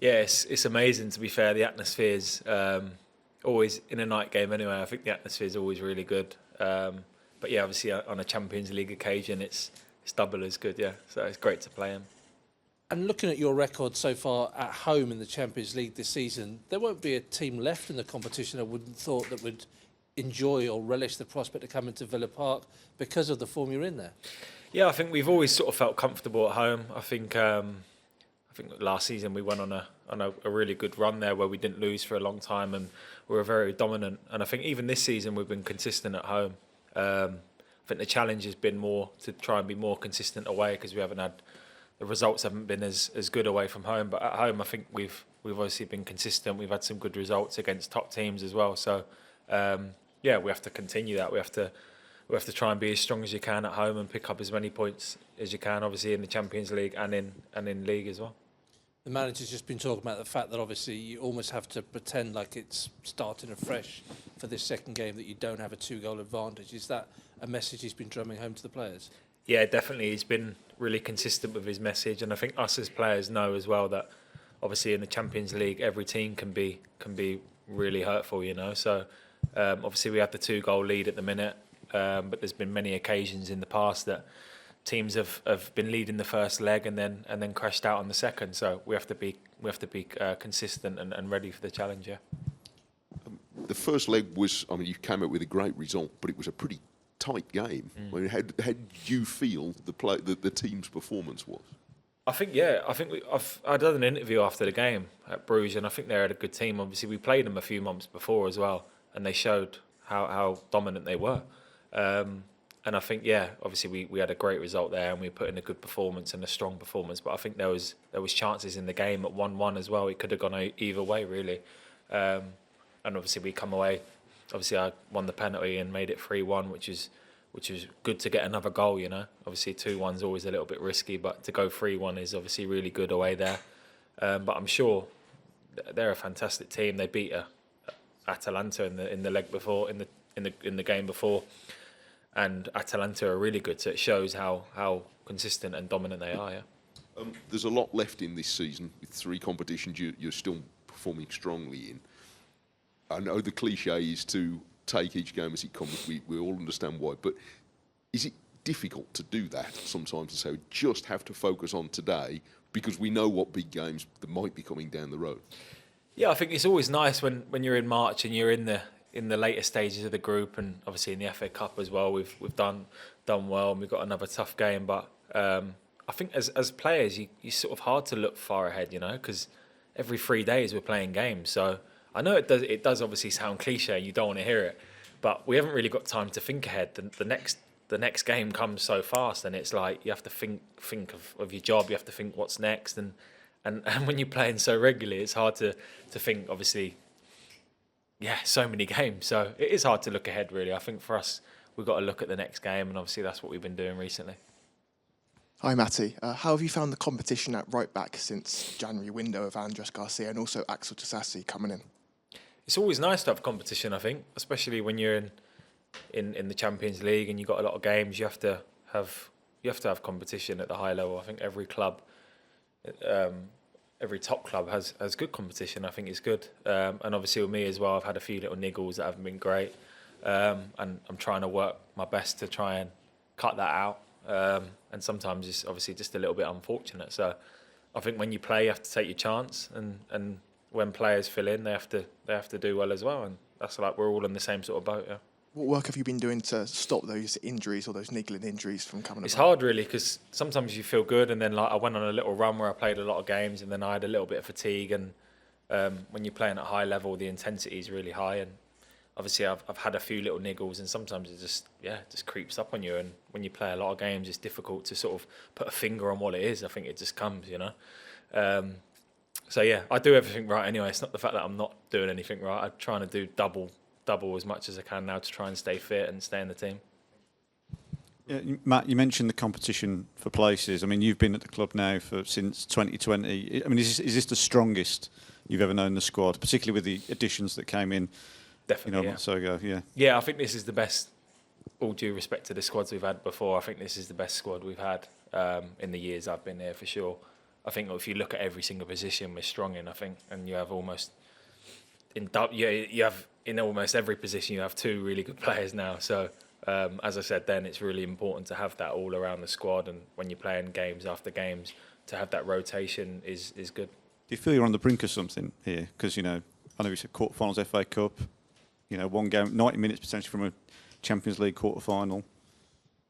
Yeah, it's amazing, to be fair. The atmosphere's always, in a night game anyway, I think the atmosphere's always really good. But yeah, obviously on a Champions League occasion, it's double as good, yeah. So it's great to play them. And looking at your record so far at home in the Champions League this season, there won't be a team left in the competition, I wouldn't have thought, that would enjoy or relish the prospect of coming to Villa Park because of the form you're in there. Yeah, I think we've always sort of felt comfortable at home. I think last season we went on a really good run there where we didn't lose for a long time and we were very dominant. And I think even this season we've been consistent at home. I think the challenge has been more to try and be more consistent away because the results haven't been as good away from home. But at home, I think we've obviously been consistent. We've had some good results against top teams as well. So yeah, we have to continue that. We have to try and be as strong as you can at home and pick up as many points as you can, obviously in the Champions League and in league as well. The manager's just been talking about the fact that obviously you almost have to pretend like it's starting afresh for this second game, that you don't have a 2-goal advantage. Is that a message he's been drumming home to the players? Yeah, definitely. He's been really consistent with his message, and I think us as players know as well that obviously in the Champions League every team can be really hurtful, you know. So obviously we have the 2-goal lead at the minute, but there's been many occasions in the past that teams have been leading the first leg and then crashed out on the second. So we have to be consistent and ready for the challenge. Yeah. The first leg was, I mean, you came out with a great result, but it was a pretty tight game. I mean, how did you feel the team's performance was? I think I'd done an interview after the game at Brugge, and I think they had a good team. Obviously, we played them a few months before as well, and they showed how dominant they were. And I think, yeah, obviously we had a great result there, and we put in a good performance and a strong performance. But I think there was chances in the game at 1-1 as well. It could have gone either way, really. And obviously we come away. Obviously I won the penalty and made it 3-1, which is good to get another goal. You know, obviously 2-1's always a little bit risky, but to go 3-1 is obviously really good away there. But I'm sure they're a fantastic team. They beat Atalanta in the leg before, in the game before. And Atalanta are really good, so it shows how consistent and dominant they are. Yeah. There's a lot left in this season with 3 competitions you're still performing strongly in. I know the cliche is to take each game as it comes. We all understand why, but is it difficult to do that sometimes and say we just have to focus on today because we know what big games that might be coming down the road? Yeah, I think it's always nice when you're in March and you're in the later stages of the group, and obviously in the FA Cup as well. We've done well, and we've got another tough game. But I think as players, you sort of hard to look far ahead, you know, because every 3 days we're playing games. So I know it does obviously sound cliche. You don't want to hear it, but we haven't really got time to think ahead. The next game comes so fast, and it's like you have to think of your job. You have to think what's next, and when you're playing so regularly, it's hard to think. Obviously. Yeah, so many games. So it is hard to look ahead, really. I think for us, we've got to look at the next game, and obviously that's what we've been doing recently. Hi, Matty. How have you found the competition at right back since January window of Andres Garcia and also Axel Tassasi coming in? It's always nice to have competition, I think, especially when you're in the Champions League and you've got a lot of games. You have to have competition at the high level. I think every club. Every top club has good competition. I think it's good, and obviously with me as well, I've had a few little niggles that haven't been great, and I'm trying to work my best to try and cut that out. And sometimes it's obviously just a little bit unfortunate. So I think when you play, you have to take your chance, and when players fill in, they have to do well as well. And that's like we're all in the same sort of boat. Yeah. What work have you been doing to stop those injuries or those niggling injuries from coming about? It's hard, really, because sometimes you feel good, and then like I went on a little run where I played a lot of games, and then I had a little bit of fatigue. And when you're playing at high level, the intensity is really high, and obviously I've had a few little niggles, and sometimes it just creeps up on you. And when you play a lot of games, it's difficult to sort of put a finger on what it is. I think it just comes, you know. So yeah, I do everything right anyway. It's not the fact that I'm not doing anything right. I'm trying to do double as much as I can now to try and stay fit and stay in the team. Yeah, Matt, you mentioned the competition for places. I mean, you've been at the club now since 2020. I mean, is this the strongest you've ever known the squad, particularly with the additions that came in? Definitely, a month or so ago. Yeah. Yeah, I think this is the best. All due respect to the squads we've had before, I think this is the best squad we've had in the years I've been here for sure. I think if you look at every single position, we're strong in. I think, and you have almost you have in almost every position you have 2 really good players now. So as I said, then it's really important to have that all around the squad, and when you're playing games after games, to have that rotation is good. Do you feel you're on the brink of something here? Because, I know you said quarterfinals, FA Cup, one game, 90 minutes potentially from a Champions League quarterfinal.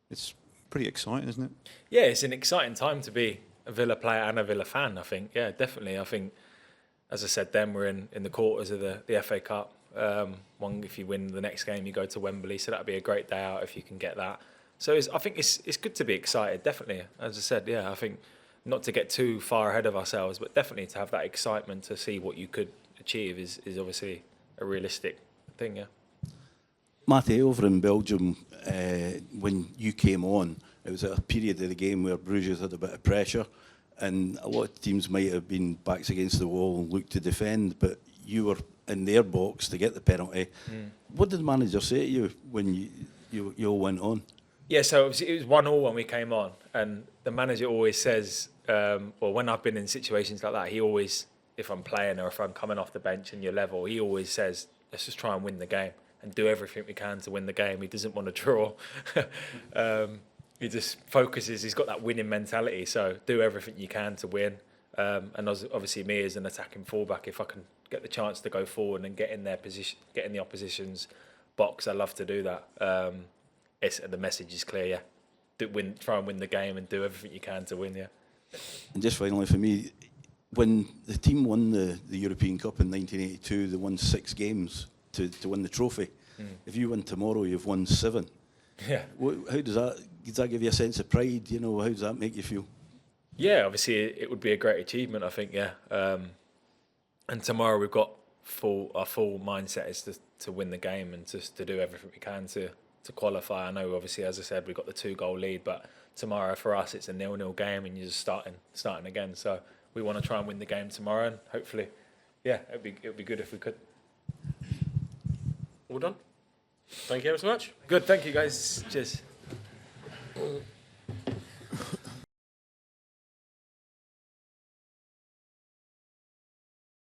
It's pretty exciting, isn't it? Yeah, it's an exciting time to be a Villa player and a Villa fan, I think. Yeah, definitely. I think, as I said, then we're in the quarters of the FA Cup. If you win the next game, you go to Wembley, so that'd be a great day out if you can get that. So I think it's good to be excited, definitely. As I said, yeah, I think not to get too far ahead of ourselves, but definitely to have that excitement to see what you could achieve is obviously a realistic thing, yeah. Matty, over in Belgium, when you came on, it was at a period of the game where Brugge had a bit of pressure, and a lot of teams might have been backs against the wall and looked to defend, but you were in their box to get the penalty. What did the manager say to you when you all went on? Yeah, so it was 1-1 when we came on, and the manager always says, when I've been in situations like that, he always, if I'm playing or if I'm coming off the bench and you're level, he always says, let's just try and win the game and do everything we can to win the game. He doesn't want to draw. He just focuses, he's got that winning mentality, so do everything you can to win. And obviously me as an attacking fullback, if I can get the chance to go forward and get in their position, get in the opposition's box, I love to do that. The message is clear, yeah. Try and win the game and do everything you can to win, yeah. And just finally for me, when the team won the European Cup in 1982, they won 6 games to win the trophy. If you win tomorrow, you've won 7. Yeah. How does that give you a sense of pride? How does that make you feel? Yeah, obviously it would be a great achievement, I think, yeah. And tomorrow we've got our full mindset is to win the game and just to do everything we can to qualify. I know, obviously, as I said, we've got the 2-goal lead, but tomorrow for us it's a 0-0 game and you're just starting again. So we want to try and win the game tomorrow, and hopefully, yeah, it'd be good if we could. All done. Thank you ever so much. Good, thank you guys. Cheers.